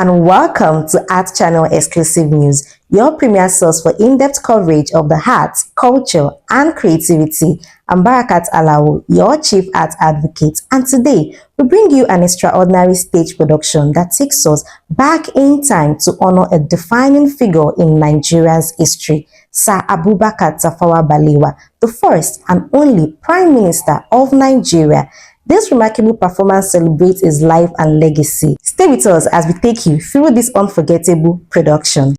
and welcome to Art Channel Exclusive News, your premier source for in-depth coverage of the arts, culture, and creativity. I'm Barakat Alawo, your chief art advocate, and today we bring you an extraordinary stage production that takes us back in time to honor a defining figure in Nigeria's history, Sir Abubakar Tafawa Balewa, the first and only Prime Minister of Nigeria. This remarkable performance celebrates his life and legacy. Stay with us as we take you through this unforgettable production.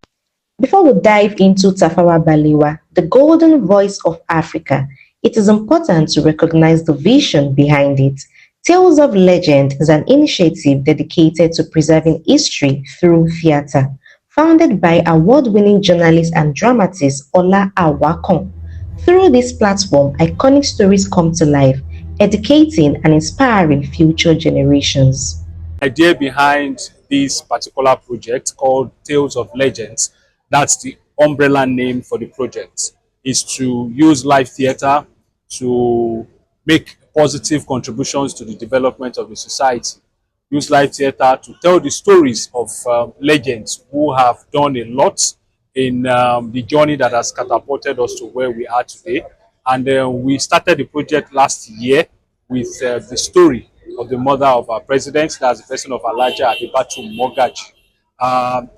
Before we dive into Tafawa Balewa, the golden voice of Africa, it is important to recognize the vision behind it. Tales of Legend is an initiative dedicated to preserving history through theatre. Founded by award-winning journalist and dramatist Ola Awakan. Through this platform, iconic stories come to life, educating and inspiring future generations. The idea behind this particular project called Tales of Legends, that's the umbrella name for the project, is to use live theatre to make positive contributions to the development of the society. Use live theatre to tell the stories of legends who have done a lot in the journey that has catapulted us to where we are today. And we started the project last year with the story of the mother of our president, that's the person of Alaja Adebatu Mogaji.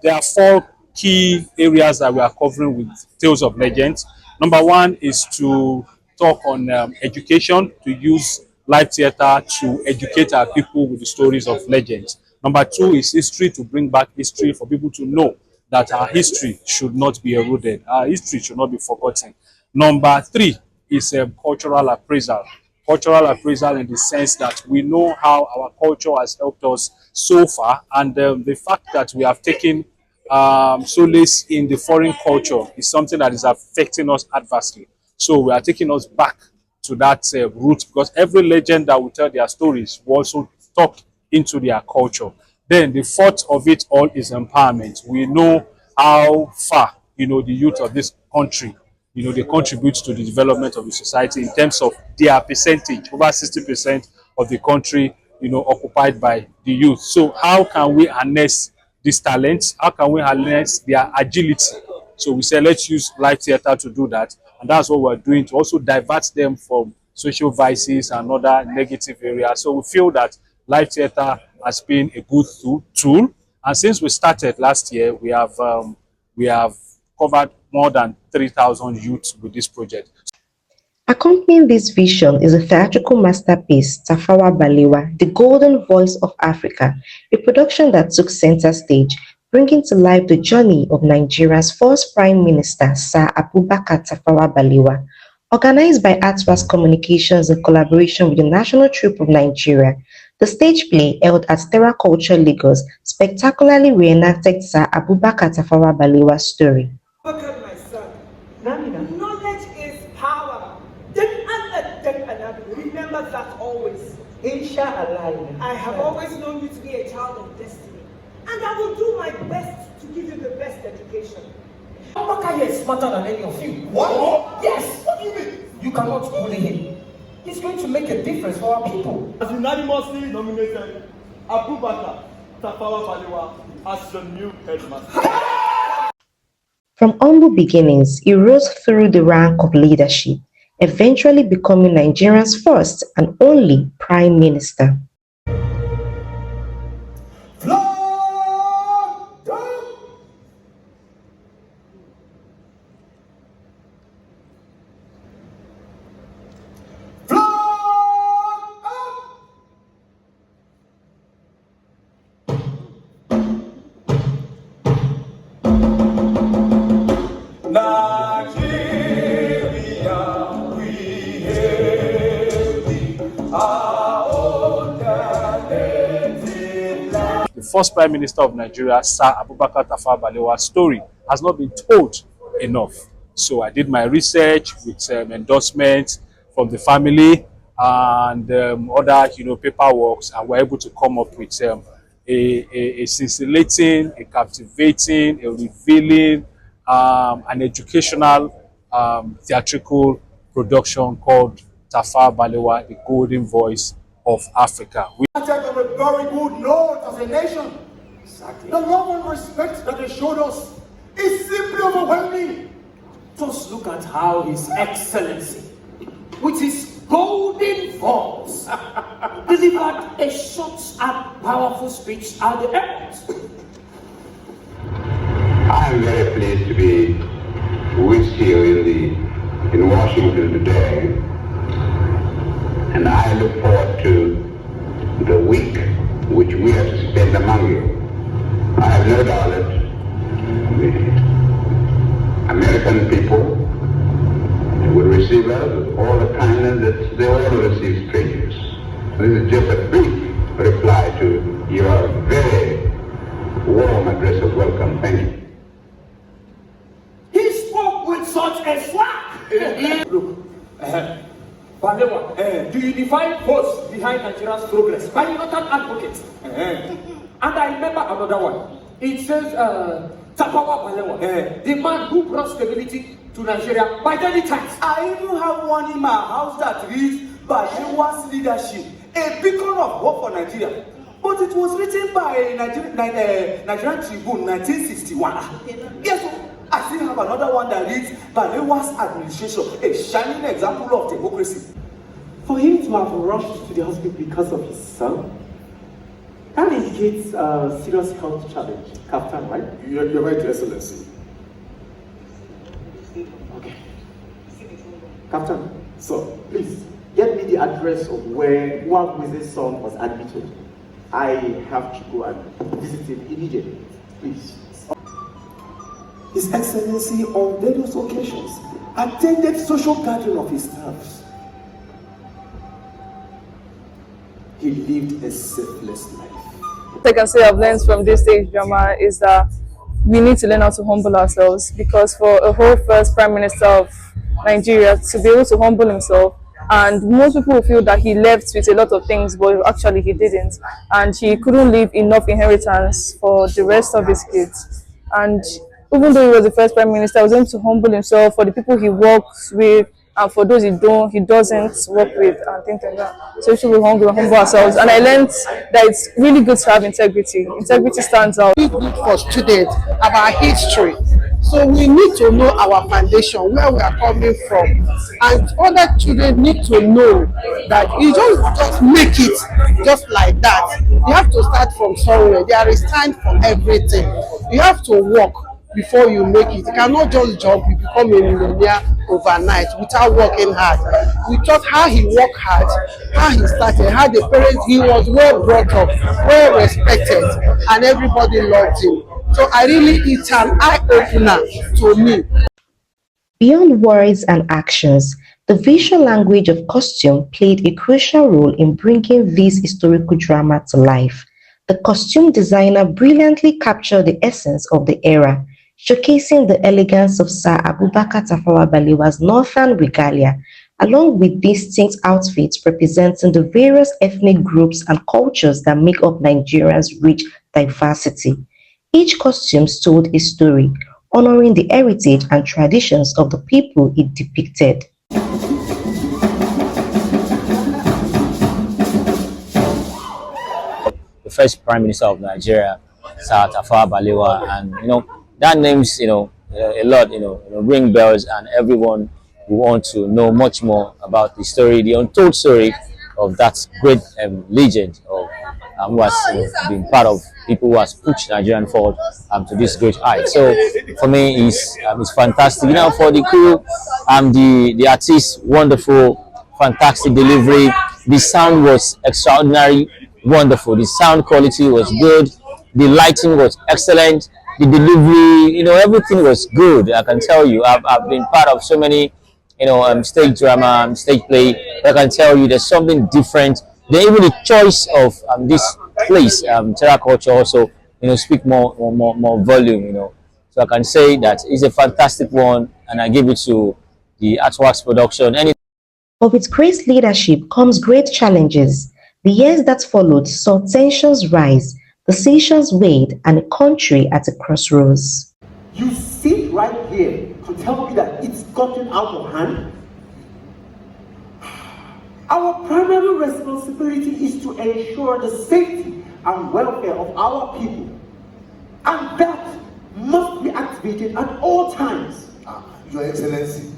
There are four key areas that we are covering with Tales of Legends. Number one is to talk on education, to use live theatre to educate our people with the stories of legends. Number two is history, to bring back history for people to know that our history should not be eroded. Our history should not be forgotten. Number three is cultural appraisal. Cultural appraisal in the sense that we know how our culture has helped us so far, and the fact that we have taken solace in the foreign culture is something that is affecting us adversely. So we are taking us back to that root, because every legend that will tell their stories will also talk into their culture. Then the fourth of it all is empowerment. We know how far, the youth of this country, they contribute to the development of the society in terms of their percentage. Over 60% of the country, occupied by the youth. So how can we harness these talents? How can we harness their agility? So we say, let's use live theatre to do that. And that's what we're doing, to also divert them from social vices and other negative areas. So we feel that live theatre has been a good tool. And since we started last year, we have covered more than 3,000 youths with this project. Accompanying this vision is a theatrical masterpiece, Tafawa Balewa, the golden voice of Africa, a production that took center stage, bringing to life the journey of Nigeria's first Prime Minister, Sir Abubakar Tafawa Balewa. Organized by Atwas Communications in collaboration with the National Troupe of Nigeria, the stage play held at Terra Culture Lagos spectacularly reenacted Sir Abubakar Tafawa Balewa's story. My son, knowledge is power. Remember that always. Inshallah. I have always known you to be a child of destiny, and I will do my best to give you the best education. Abubakar is smarter than any of you. What? Yes. What do you mean? You cannot bully him. He's going to make a difference for our people. As unanimously nominated Abubakar Tafawa Balewa as the new headmaster. From humble beginnings, he rose through the rank of leadership, eventually becoming Nigeria's first and only Prime Minister. The first Prime Minister of Nigeria, Sir Abubakar Tafawa Balewa's story has not been told enough. So I did my research with endorsements from the family and other, paperwork, and we're able to come up with a scintillating, a captivating, a revealing, an educational theatrical production called Tafawa Balewa, the Golden Voice of Africa. We started on a very good note as a nation. Exactly. The love and respect that they showed us is simply overwhelming. Just look at how His Excellency, with his golden voice, delivered a short and powerful speech at the airport. I am very pleased to be with you in Washington today, and I look forward to the week which we have to spend among you. I have no doubt that the American people will receive us with all the kindness that they all receive strangers. This is just a brief reply to your very warm address of welcome. Thank you. He spoke with such a swag. Look, Balewa, do you define force behind Nigeria's progress? Are you not an advocate? And I remember another one. It says, Tafawa Balewa, the man who brought stability to Nigeria by daily times. I even have one in my house that reads Balewa's leadership, a beacon of hope for Nigeria. But it was written by Nigerian Tribune 1961. Yes, I still have another one that reads Balewa's administration, a shining example of democracy. For him to have rushed to the hospital because of his son, that indicates a serious health challenge, Captain, right? You're right, Excellency. Okay. Captain, so please get me the address of where Nwabueze's son was admitted. I have to go and visit him immediately, please. His Excellency on various occasions attended social gathering of his staffs. He lived a selfless life. What I can say I've learned from this stage drama is that we need to learn how to humble ourselves, because for a whole first Prime Minister of Nigeria to be able to humble himself, and most people feel that he left with a lot of things, but actually he didn't, and he couldn't leave enough inheritance for the rest of his kids. And even though he was the first Prime Minister, he was able to humble himself for the people he works with, and for those he doesn't work with, and things like that. So we should be humble ourselves. And I learned that it's really good to have integrity. Integrity stands out. Good for students about history. So we need to know our foundation, where we are coming from. And other children need to know that you don't just make it just like that. You have to start from somewhere. There is time for everything. You have to work before you make it. You cannot just jump, you become a millionaire overnight without working hard. We taught how he worked hard, how he started, how the parents, he was well brought up, well respected, and everybody loved him. So it's an eye-opener to me. Beyond words and actions, the visual language of costume played a crucial role in bringing this historical drama to life. The costume designer brilliantly captured the essence of the era, showcasing the elegance of Sir Abubakar Tafawa Balewa's northern regalia, along with distinct outfits representing the various ethnic groups and cultures that make up Nigeria's rich diversity. Each costume told a story, honoring the heritage and traditions of the people it depicted. The first Prime Minister of Nigeria, Sir Tafawa Balewa, and that names a lot, ring bells, and everyone will want to know much more about the story, the untold story of that great legend of who has been part of people who has pushed Nigerian forward to this great height. So for me, it's fantastic. For the crew, the artists, wonderful, fantastic delivery. The sound was extraordinary, wonderful. The sound quality was good. The lighting was excellent. The delivery, everything was good. I can tell you, I've been part of so many, stage drama, stage play. I can tell you, there's something different. Then even the choice of this place, Terra Culture, also, speak more volume. So I can say that it's a fantastic one, and I give it to the Artworks production. But with great leadership comes great challenges. The years that followed saw tensions rise, decisions weighed, and a country at a crossroads. You sit right here to tell me that it's gotten out of hand? Our primary responsibility is to ensure the safety and welfare of our people. And that must be activated at all times. Your Excellency,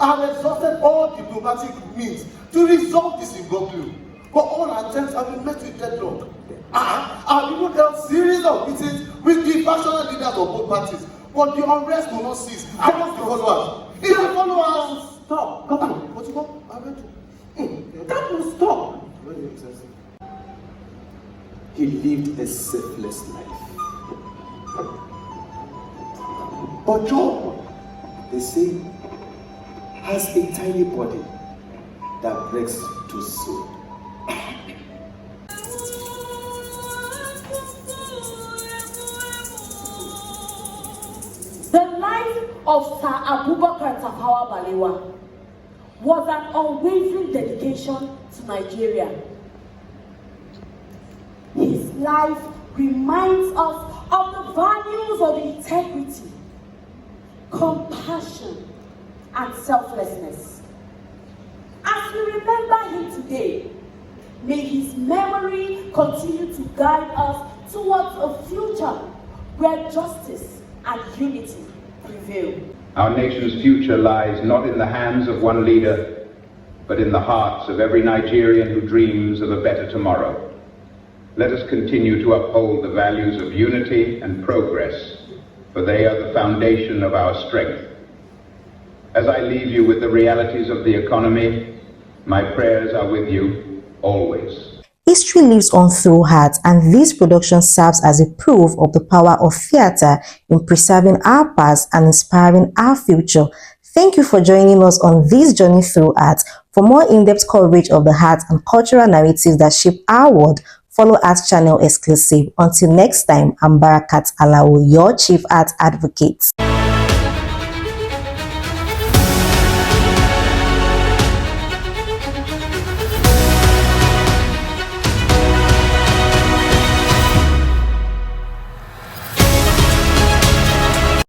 I have exhausted all diplomatic means to resolve this imbroglio, but all attempts have been met with deadlock. I've even held series of meetings with the factional leaders of both parties, but the unrest will not cease. I must follow us. It will follow us. Stop. Come on. What you want? I read you. That will stop. Your Excellency. He lived a selfless life. But John, they say, has a tiny body that breaks to soul. The life of Sir Abubakar Tafawa Balewa was an unwavering dedication to Nigeria. His life reminds us of the values of integrity, compassion, and selflessness. As we remember him today, may his memory continue to guide us towards a future where justice and unity prevail. Our nation's future lies not in the hands of one leader, but in the hearts of every Nigerian who dreams of a better tomorrow. Let us continue to uphold the values of unity and progress, for they are the foundation of our strength. As I leave you with the realities of the economy, my prayers are with you always. History lives on through art, and this production serves as a proof of the power of theatre in preserving our past and inspiring our future. Thank you for joining us on this journey through art. For more in-depth coverage of the art and cultural narratives that shape our world, follow Arts Channel Exclusive. Until next time, I'm Barakat Alawo, your Chief Art Advocate.